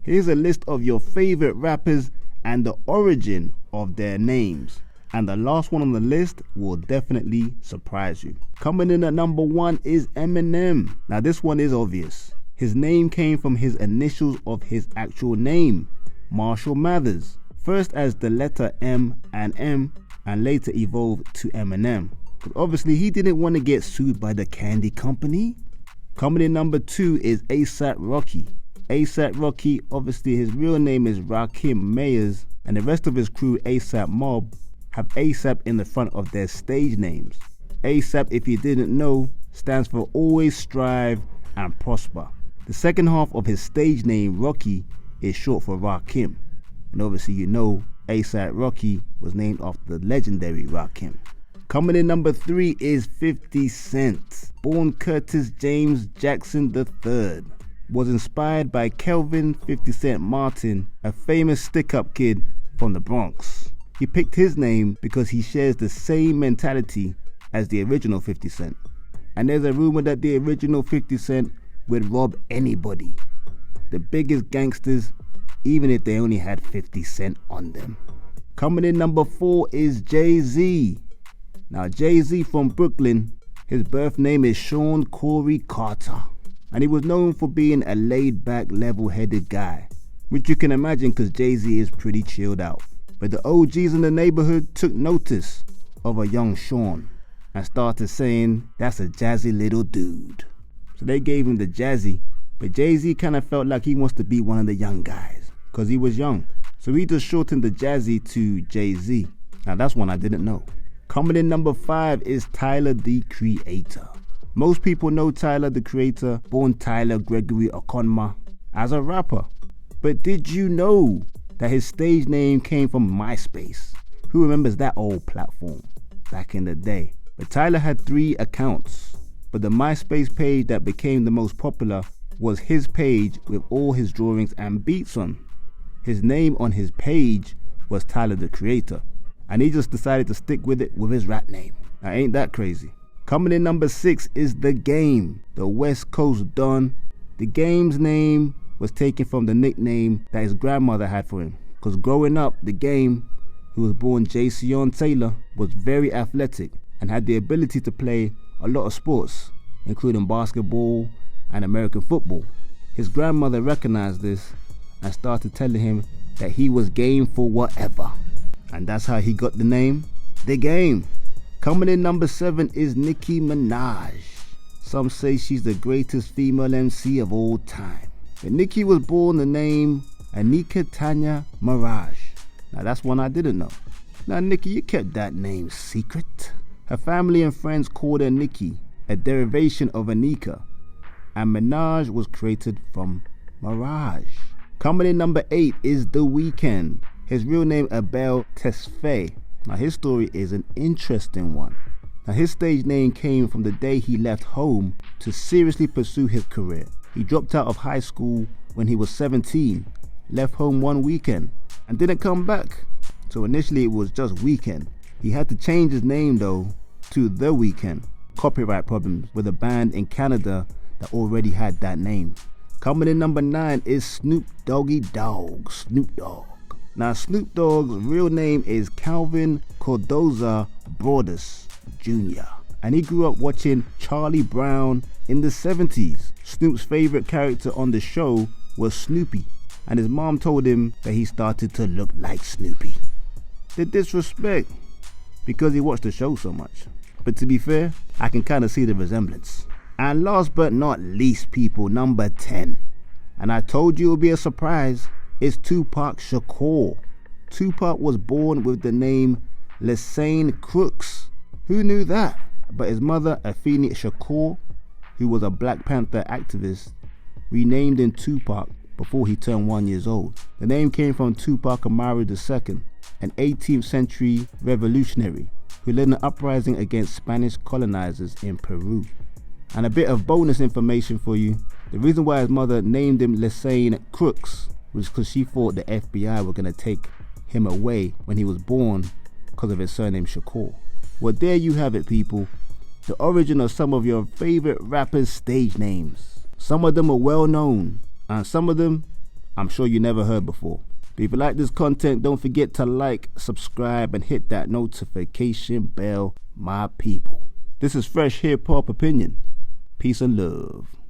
Here's a list of your favorite rappers and the origin of their names. And the last one on the list will definitely surprise you. Coming in at number 1 is Eminem. Now this one is obvious. His name came from his initials of his actual name, Marshall Mathers. First as the letter M, and later evolved to Eminem. Because obviously he didn't want to get sued by the candy company. Coming in number 2 is A$AP Rocky. A$AP Rocky, obviously his real name is Rakim Mayers, and the rest of his crew, A$AP Mob, have A$AP in the front of their stage names. A$AP, if you didn't know, stands for Always Strive and Prosper. The second half of his stage name, Rocky, is short for Rakim. And obviously you know A$AP Rocky was named after the legendary Rakim. Coming in number 3 is 50 Cent. Born Curtis James Jackson III. Was inspired by Kelvin 50 Cent Martin, a famous stick-up kid from the Bronx. He picked his name because he shares the same mentality as the original 50 Cent. And there's a rumor that the original 50 Cent would rob anybody, the biggest gangsters, even if they only had 50 Cent on them. Coming in number 4 is Jay-Z. Now Jay-Z from Brooklyn, his birth name is Sean Corey Carter. And he was known for being a laid-back, level-headed guy, which you can imagine because Jay-Z is pretty chilled out. But the OGs in the neighborhood took notice of a young Sean and started saying, that's a jazzy little dude. So they gave him the Jazzy, but Jay-Z kind of felt like he wants to be one of the young guys because he was young. So he just shortened the Jazzy to Jay-Z. Now that's one I didn't know. Coming in number 5 is Tyler the Creator. Most people know Tyler the Creator, born Tyler Gregory Okonma, as a rapper. But did you know that his stage name came from MySpace? Who remembers that old platform back in the day? But Tyler had 3 accounts, but the MySpace page that became the most popular was his page with all his drawings and beats on. His name on his page was Tyler the Creator, and he just decided to stick with it with his rap name. Now ain't that crazy? Coming in number 6 is The Game, the West Coast Don. The Game's name was taken from the nickname that his grandmother had for him. Because growing up, The Game, who was born Jayceon Taylor, was very athletic and had the ability to play a lot of sports, including basketball and American football. His grandmother recognized this and started telling him that he was game for whatever. And that's how he got the name, The Game. Coming in number 7 is Nicki Minaj. Some say she's the greatest female MC of all time. But Nicki was born the name Anika Tanya Mirage. Now that's one I didn't know. Now Nicki, you kept that name secret. Her family and friends called her Nicki, a derivation of Anika. And Minaj was created from Mirage. Coming in number 8 is The Weeknd. His real name Abel Tesfaye. Now his story is an interesting one. Now his stage name came from the day he left home to seriously pursue his career. He dropped out of high school when he was 17, left home one weekend, and didn't come back. So initially it was just Weeknd. He had to change his name though to The Weeknd. Copyright problems with a band in Canada that already had that name. Coming in number 9 is Snoop Doggy Dogg, Snoop Dogg. Now Snoop Dogg's real name is Calvin Cordoza Broadus Jr. And he grew up watching Charlie Brown in the 70s. Snoop's favorite character on the show was Snoopy, and his mom told him that he started to look like Snoopy. The disrespect, because he watched the show so much. But to be fair, I can kind of see the resemblance. And last but not least, people, number 10. And I told you it would be a surprise. It's Tupac Shakur. Tupac was born with the name Lesane Crooks. Who knew that? But his mother, Afeni Shakur, who was a Black Panther activist, renamed him Tupac before he turned 1 year old. The name came from Tupac Amaru II, an 18th century revolutionary who led an uprising against Spanish colonizers in Peru. And a bit of bonus information for you. The reason why his mother named him Lesane Crooks was because she thought the FBI were going to take him away when he was born because of his surname Shakur. Well, there you have it, people. The origin of some of your favorite rappers' stage names. Some of them are well known, and some of them I'm sure you never heard before. But if you like this content, don't forget to like, subscribe, and hit that notification bell, my people. This is Fresh Hip Hop Opinion. Peace and love.